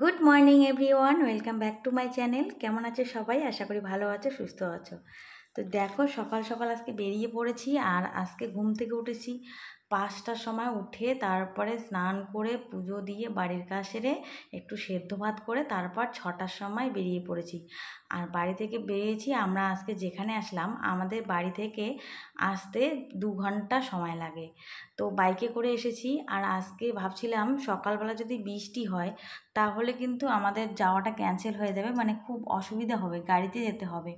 Good morning everyone, welcome back to my channel. কেমন আছে সবাই? আশা করি ভালো আছো, সুস্থ আছো। তো দেখো, সকাল সকাল আজকে বেরিয়ে পড়েছি। আর আজকে ঘুম থেকে উঠেছি 5টার সময়। উঠে তারপরে স্নান করে পুজো দিয়ে বাড়ির কাজ সেরে একটু সেদ্ধ ভাত করে তারপর 6টার সময় বেরিয়ে পড়েছি। আর বাড়ি থেকে বেরিয়েছি আমরা আজকে যেখানে আসলাম, আমাদের বাড়ি থেকে আসতে 2 ঘন্টা সময় লাগে। তো বাইকে করে এসেছি। আর আজকে ভাবছিলাম সকালবেলা যদি বৃষ্টি হয় তাহলে কিন্তু আমাদের যাওয়াটা ক্যান্সেল হয়ে যাবে, মানে খুব অসুবিধা হবে, গাড়িতে যেতে হবে।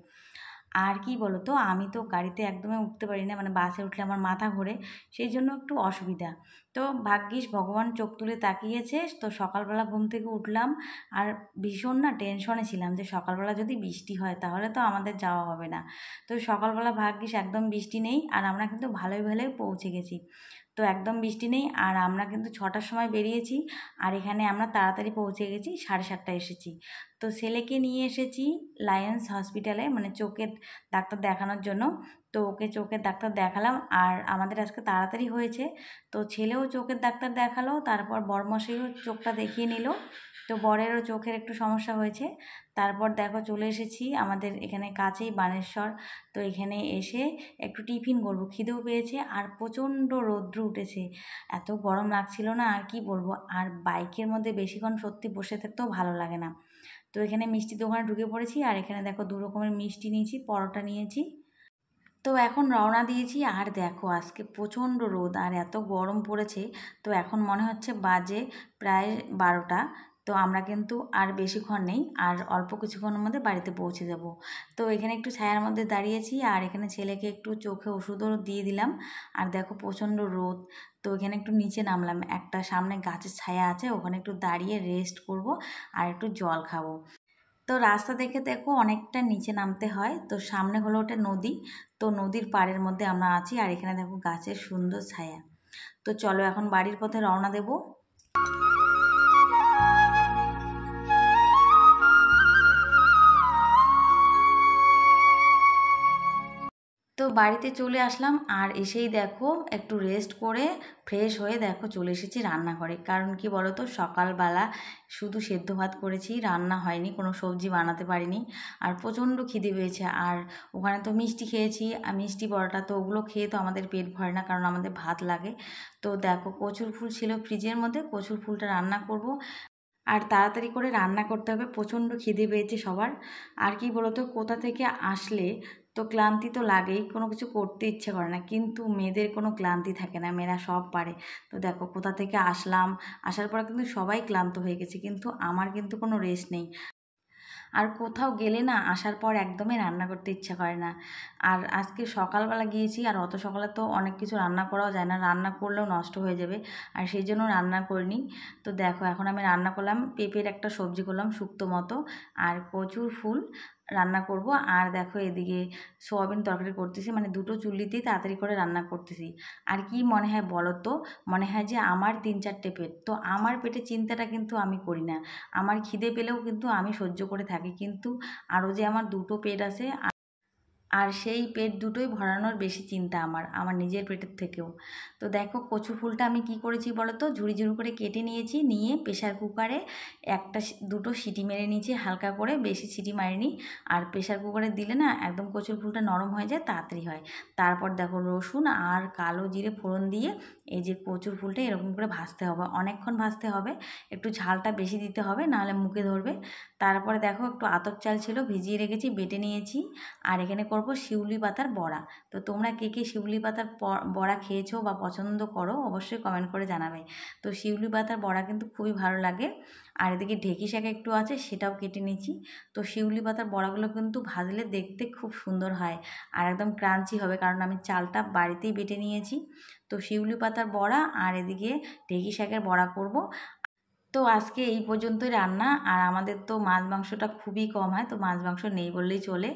আর কি বলো তো, আমি তো গাড়িতে একদমই উঠতে পারি না, মানে বাসে উঠলে আমার মাথা ঘোরে, সেই জন্য একটু অসুবিধা। তো ভাগ্যিস ভগবান চোখ তুলে তাকিয়েছে, তো সকালবেলা ঘুম থেকে উঠলাম। আর ভীষণ না টেনশনে ছিলাম যে সকালবেলা যদি বৃষ্টি হয় তাহলে তো আমাদের যাওয়া হবে না। তো সকালবেলা ভাগ্যিস একদম বৃষ্টি নেই, আর আমরা কিন্তু ভালোই ভালোই পৌঁছে গেছি। তো একদম বৃষ্টি নেই, আর আমরা কিন্তু 6টার সময় বেরিয়েছি। আর এখানে আমরা তাড়াতাড়ি পৌঁছে গেছি, 7:30টায় এসেছি। তো ছেলেকে নিয়ে এসেছি লায়ন্স হসপিটালে, মানে চোখের ডাক্তার দেখানোর জন্য। তো ওকে চোখের ডাক্তার দেখালাম, আর আমাদের আজকে তাড়াতাড়ি হয়েছে। তো ছেলেও চোখের ডাক্তার দেখালো, তারপর বড়মশাইও চোখটা দেখিয়ে নিল। তো বরেরও চোখের একটু সমস্যা হয়েছে। তারপর দেখো চলে এসেছি আমাদের এখানে কাছেই বানেশ্বর। তো এখানে এসে একটু টিফিন করবো, খিদেও পেয়েছে, আর প্রচণ্ড রৌদ্র উঠেছে, এত গরম লাগছিল না, আর কি বলবো। আর বাইকের মধ্যে বেশিক্ষণ সত্যি বসে থাকতেও ভালো লাগে না। তো এখানে মিষ্টি দোকানে ঢুকে পড়েছি, আর এখানে দেখো 2 রকমের মিষ্টি নিয়েছি, পরোটা নিয়েছি। তো এখন রওনা দিয়েছি। আর দেখো আজকে প্রচণ্ড রোদ আর এত গরম পড়েছে। তো এখন মনে হচ্ছে বাজে প্রায় 12টা। তো আমরা কিন্তু আর বেশিক্ষণ নেই, আর অল্প কিছুক্ষণের মধ্যে বাড়িতে পৌঁছে যাব। তো এখানে একটু ছায়ার মধ্যে দাঁড়িয়েছি, আর এখানে ছেলেকে একটু চোখে ওষুধও দিয়ে দিলাম। আর দেখো প্রচণ্ড রোদ। তো এখানে একটু নিচে নামলাম, একটা সামনে গাছের ছায়া আছে, ওখানে একটু দাঁড়িয়ে রেস্ট করব আর একটু জল খাবো। তো রাস্তা দেখে দেখো অনেকটা নিচে নামতে হয়। তো সামনে হলো ওটা নদী। তো নদীর পাড়ের মধ্যে আমরা আছি, আর এখানে দেখো গাছের সুন্দর ছায়া। তো চলো এখন বাড়ির পথে রওনা দেব। তো বাড়িতে চলে আসলাম, আর এসেই দেখো একটু রেস্ট করে ফ্রেশ হয়ে দেখো চলে এসেছি রান্নাঘরে। কারণ কি বলো তো, সকালবেলা শুধু সেদ্ধ ভাত করেছি, রান্না হয়নি, কোনো সবজি বানাতে পারিনি। আর প্রচণ্ড খিদে পেয়েছে। আর ওখানে তো মিষ্টি খেয়েছি, আর মিষ্টি পরোটা, তো ওগুলো খেয়ে তো আমাদের পেট ভরে না, কারণ আমাদের ভাত লাগে। তো দেখো কচুর ফুল ছিল ফ্রিজের মধ্যে, কচুর ফুলটা রান্না করব। আর তাড়াতাড়ি করে রান্না করতে হবে, প্রচণ্ড খিদে পেয়েছে সবার। আর কি বলতো, কোথা থেকে আসলে তো ক্লান্তি তো লাগেই, কোনো কিছু করতে ইচ্ছে করে না, কিন্তু মেয়েদের কোনো ক্লান্তি থাকে না, মেয়েরা সব পারে। তো দেখো কোথা থেকে আসলাম, আসার পর কিন্তু সবাই ক্লান্ত হয়ে গেছে, কিন্তু আমার কিন্তু কোনো রেস্ট নেই। আর কোথাও গেলে না আসার পর একদমই রান্না করতে ইচ্ছা করে না। আর আজকে সকালবেলা গিয়েছি, আর অত সকালে তো অনেক কিছু রান্না করাও যায় না, রান্না করলেও নষ্ট হয়ে যাবে, আর সেই জন্য রান্না করিনি। তো দেখো এখন আমি রান্না করলাম, পেঁপের একটা সবজি করলাম শুক্তো মতো, আর কচুর ফুল রান্না করব। আর দেখো এদিকে সোয়াবিন তরকারি করতেছি, মানে দুটো চুল্লিতেই তাড়াতাড়ি করে রান্না করতেছি। আর কি মনে হয় বলো তো, মনে হয় যে আমার 3-4টে পেট, তো আমার পেটে চিন্তাটা কিন্তু আমি করি না। আমার খিদে পেলেও কিন্তু আমি সহ্য করে থাকি, কিন্তু আরও যে আমার দুটো পেট আছে, আর সেই পেট দুটোই ভরানোর বেশি চিন্তা আমার আমার নিজের পেটের থেকেও। তো দেখো কচু ফুলটা আমি কি করেছি বলো তো, ঝুড়ি ঝুড়ি করে কেটে নিয়েছি, নিয়ে প্রেশার কুকারে দুটো সিটি মেরে নিয়েছি হালকা করে, বেশি সিটি মারিনি। আর প্রেশার কুকারে দিলে না একদম কচুর ফুলটা নরম হয়ে যায়, তাড়াতাড়ি হয়। তারপর দেখো রসুন আর কালো জিরে ফোড়ন দিয়ে এই যে কচুর ফুলটা এরকম করে ভাজতে হবে, অনেকক্ষণ ভাজতে হবে, একটু ঝালটা বেশি দিতে হবে, নাহলে মুখে ধরবে। তারপরে দেখো একটু আতপ চাল ছিল ভিজিয়ে রেখেছি, বেটে নিয়েছি। আর এখানে করব শিউলি পাতার বড়া। তো তোমরা কে কে শিউলি পাতার বড়া খেয়েছো বা পছন্দ করো অবশ্যই কমেন্ট করে জানাবে। তো শিউলি পাতার বড়া কিন্তু খুবই ভালো লাগে। আর এদিকে ঢেঁকি শাক একটু আছে, সেটাও কেটে নিয়েছি। তো শিউলি পাতার বড়াগুলো কিন্তু ভাজলে দেখতে খুব সুন্দর হয়, আর একদম ক্রাঞ্চি হবে, কারণ আমি চালটা বাড়িতেই বেটে নিয়েছি। তো শিউলি পাতার বড়া আর এদিকে ঢেঁকি শাকের বড়া করব। তো আজকে এই পর্যন্তই রান্না। আর আমাদের তো মাছ মাংসটা খুবই কম হয়, তো মাছ মাংস নেই বললেই চলে।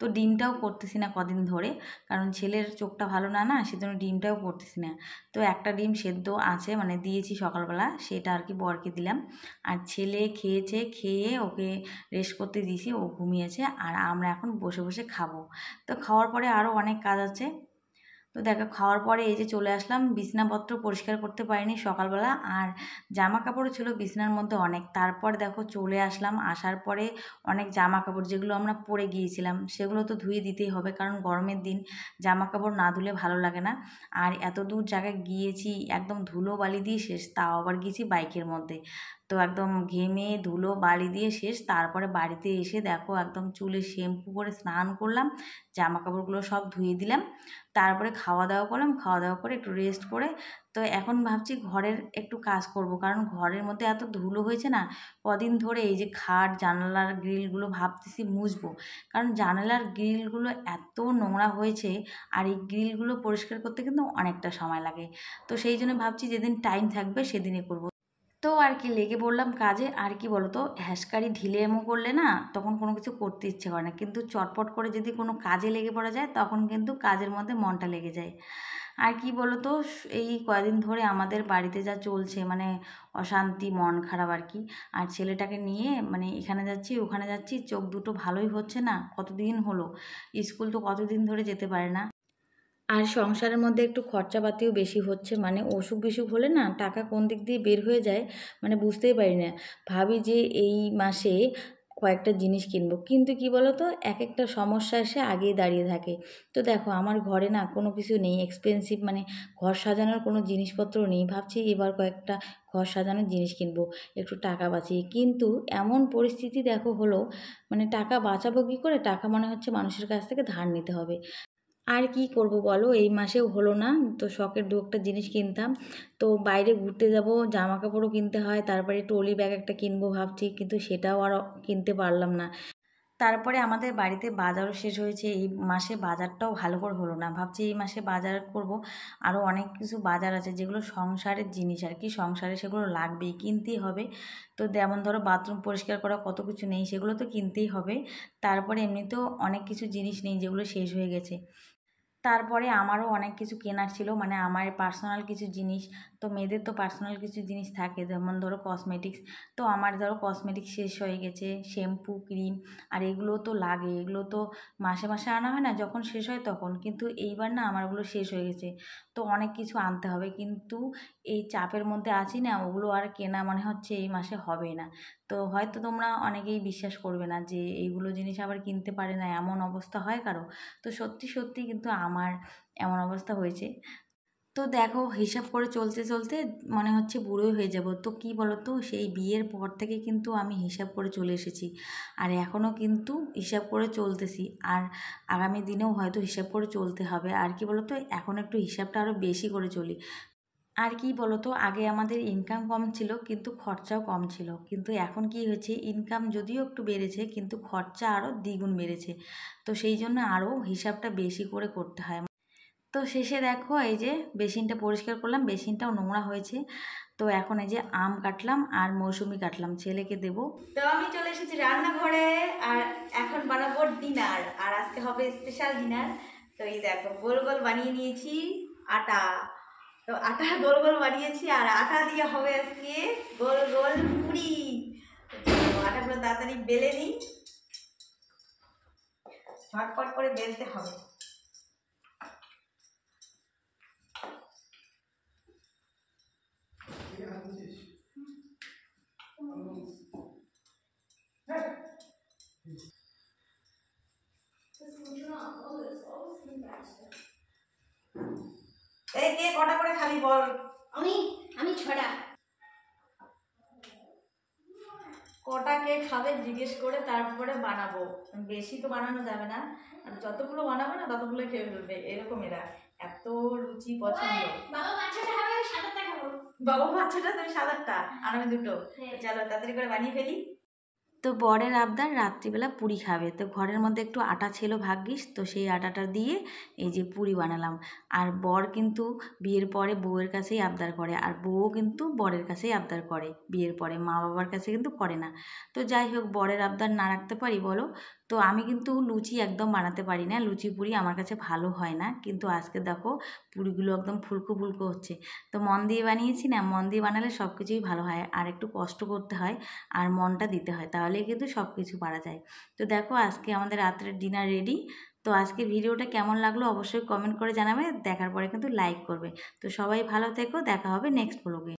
তো ডিমটাও করতেছি না কদিন ধরে, কারণ ছেলের চোখটা ভালো না, সেজন্য ডিমটাও করতেছি না। তো একটা ডিম সেদ্ধ আছে, মানে দিয়েছি সকালবেলা, সেটা আর কি বরকে দিলাম। আর ছেলে খেয়েছে, খেয়ে ওকে রেস্ট করতে দিয়েছি, ও ঘুমিয়েছে, আর আমরা এখন বসে বসে খাবো। তো খাওয়ার পরে আরও অনেক কাজ আছে। তো দেখো খাওয়ার পরে এই যে চলে আসলাম, বিছনাপত্র পরিষ্কার করতে পারিনি সকালবেলা, আর জামা কাপড়ও ছিল বিছনার মধ্যে অনেক। তারপর দেখো চলে আসলাম, আসার পরে অনেক জামা কাপড় যেগুলো আমরা পরে গিয়েছিলাম সেগুলো তো ধুয়ে দিতেই হবে, কারণ গরমের দিন জামা কাপড় না ধুলে ভালো লাগে না। আর এত দূর জায়গায় গিয়েছি একদম ধুলো বালি দিয়ে শেষ, তাও আবার গিয়েছি বাইকের মধ্যে, তো একদম ঘেমে ধুলো বালি দিয়ে শেষ। তারপরে বাড়িতে এসে দেখো একদম চুলে শ্যাম্পু করে স্নান করলাম, জামা কাপড়গুলো সব ধুয়ে দিলাম, তারপরে খাওয়া দাওয়া করলাম, খাওয়া দাওয়া করে একটু রেস্ট করে তো এখন ভাবছি ঘরের একটু কাজ করব, কারণ ঘরের মধ্যে এত ধুলো হয়েছে না কদিন ধরে। এই যে খাট জানালার গ্রিলগুলো ভাবতেছি মুছবো, কারণ জানালার গ্রিলগুলো এত নোংরা হয়েছে, আর এই গ্রিলগুলো পরিষ্কার করতে কিন্তু অনেকটা সময় লাগে। তো সেই জন্য ভাবছি যেদিন টাইম থাকবে সেদিনই করব। তো আর কি লেগে পড়লাম কাজে। আর কি বলো তো, হ্যাসকারি ঢিলে এমো করলে না তখন কোনো কিছু করতে ইচ্ছে করে না, কিন্তু চটপট করে যদি কোনো কাজে লেগে পড়া যায় তখন কিন্তু কাজের মধ্যে মনটা লেগে যায়। আর কি বলো তো, এই কয়দিন ধরে আমাদের বাড়িতে যা চলছে মানে অশান্তি, মন খারাপ আর কি। আর ছেলেটাকে নিয়ে মানে এখানে যাচ্ছি ওখানে যাচ্ছি, চোখ দুটো ভালোই হচ্ছে না, কতদিন হলো স্কুল তো কতদিন ধরে যেতে পারে না। আর সংসারের মধ্যে একটু খরচাপাতিও বেশি হচ্ছে, মানে অসুখ বিসুখ হলে না টাকা কোন দিক দিয়ে বের হয়ে যায় মানে বুঝতেই পারি না। ভাবি যে এই মাসে কয়েকটা জিনিস কিনবো, কিন্তু কি বলো তো এক একটা সমস্যা এসে আগেই দাঁড়িয়ে থাকে। তো দেখো আমার ঘরে না কোনো কিছু নেই এক্সপেন্সিভ, মানে ঘর সাজানোর কোনো জিনিসপত্র নেই। ভাবছি এবার কয়েকটা ঘর সাজানোর জিনিস কিনবো একটু টাকা বাঁচিয়ে, কিন্তু এমন পরিস্থিতি দেখো হলো, মানে টাকা বাঁচাবো কী করে, টাকা মনে হচ্ছে মানুষের কাছ থেকে ধার নিতে হবে। আর কি করব বলো, এই মাসেও হলো না। তো শখের দু একটা জিনিস কিনতাম, তো বাইরে ঘুরতে যাব জামা কাপড়ও কিনতে হয়, তারপরে ট্রলি ব্যাগ একটা কিনবো ভাবছি, কিন্তু সেটাও আর কিনতে পারলাম না। তারপরে আমাদের বাড়িতে বাজারও শেষ হয়েছে, এই মাসে বাজারটাও ভালো করে হলো না। ভাবছি এই মাসে বাজার করব, আরও অনেক কিছু বাজার আছে যেগুলো সংসারের জিনিস আর কি, সংসারে সেগুলো লাগবেই, কিনতেই হবে। তো যেমন ধরো বাথরুম পরিষ্কার করা কত কিছু নেই, সেগুলো তো কিনতেই হবে। তারপরে এমনিতেও অনেক কিছু জিনিস নেই যেগুলো শেষ হয়ে গেছে। তারপরে আমারও অনেক কিছু কেনার ছিল, মানে আমার পার্সোনাল কিছু জিনিস, তো মেয়েদের তো পার্সোনাল কিছু জিনিস থাকে, যেমন ধরো কসমেটিক্স। তো আমার ধরো কসমেটিক্স শেষ হয়ে গেছে, শ্যাম্পু ক্রিম, আর এগুলো তো লাগে, এগুলো তো মাসে মাসে আনা হয় না, যখন শেষ হয় তখন। কিন্তু এইবার না আমার ওগুলো শেষ হয়ে গেছে, তো অনেক কিছু আনতে হবে, কিন্তু এই চাপের মধ্যে আছি না, ওগুলো আর কেনা মনে হচ্ছে এই মাসে হবে না। তো হয়তো তোমরা অনেকেই বিশ্বাস করবে না যে এইগুলো জিনিস আবার কিনতে পারে না, এমন অবস্থা হয় কারো। তো সত্যি সত্যি কিন্তু আমার এমন অবস্থা হয়েছে। তো দেখো হিসাব করে চলতে চলতে মনে হচ্ছে বুড়োই হয়ে যাব। তো কি বলো তো, সেই বিয়ের পর থেকে কিন্তু আমি হিসাব করে চলে এসেছি, আর এখনও কিন্তু হিসাব করে চলতেছি, আর আগামী দিনেও হয়তো হিসাব করে চলতে হবে। আর কি বলো তো, এখন একটু হিসাবটা আরও বেশি করে চলি। আর কি বলতো, আগে আমাদের ইনকাম কম ছিল কিন্তু খরচাও কম ছিল, কিন্তু এখন কি হয়েছে, ইনকাম যদিও একটু বেড়েছে কিন্তু খরচা আরও দ্বিগুণ বেড়েছে। তো সেই জন্য আরও হিসাবটা বেশি করে করতে হয়। তো শেষে দেখো এই যে বেসিনটা পরিষ্কার করলাম, বেসিনটাও নোংরা হয়েছে। তো এখন এই যে আম কাটলাম আর মৌসুমি কাটলাম, ছেলেকে দেবো। তো আমি চলে এসেছি রান্নাঘরে, আর এখন বানাবো ডিনার, আর আজকে হবে স্পেশাল ডিনার। তো এই দেখো গোল গোল বানিয়ে নিয়েছি আটা, তো আটা গোল গোল বানিয়েছি, আর আটা দিয়ে হবে আজকে গোল গোল পুরি। আটাগুলো তাড়াতাড়ি বেলে নিই, ঝটপট করে বেলতে হবে। এই কে কটা করে খাবি বল? আমি আমি ছটা। কটা কে খাবে জিজ্ঞেস করে তারপরে বানাবো, বেশি তো বানানো যাবে না, আর যতগুলো বানাবে না ততগুলো খেয়ে ফেলবে, এরকম এরা এত রুচি পছন্দ। বাবা বাচ্চাটা খাবে, আমি সাদাটা খাবো। বাবা বাচ্চাটা তুমি সাদাটা আর আমি দুটো। চলো তাড়াতাড়ি করে বানিয়ে ফেলি। তো বরের আবদার রাত্রিবেলা পুরি খাবে, তো ঘরের মধ্যে একটু আটা ছিল ভাগ্যিস, তো সেই আটাটা দিয়ে এই যে পুরি বানালাম। আর বর কিন্তু বিয়ের পরে বউয়ের কাছেই আবদার করে, আর বউও কিন্তু বরের কাছেই আবদার করে, বিয়ের পরে মা বাবার কাছে কিন্তু করে না। তো যাই হোক, বরের আবদার না রাখতে পারি বলো? তো আমি কিন্তু লুচি একদম বানাতে পারি না, লুচি পুরি আমার কাছে ভালো হয় না, কিন্তু আজকে দেখো পুরিগুলো একদম ফুলকো ফুলকো হচ্ছে। তো মন দিয়ে বানিয়েছি না, মন দিয়ে বানালে সব কিছুই ভালো হয়, আর একটু কষ্ট করতে হয় আর মনটা দিতে হয়, তাহলেই কিন্তু সব কিছু পারা যায়। তো দেখো আজকে আমাদের রাত্রের ডিনার রেডি। তো আজকে ভিডিওটা কেমন লাগলো অবশ্যই কমেন্ট করে জানাবে, দেখার পরে কিন্তু লাইক করবে। তো সবাই ভালো থেকো, দেখা হবে নেক্সট ব্লগে।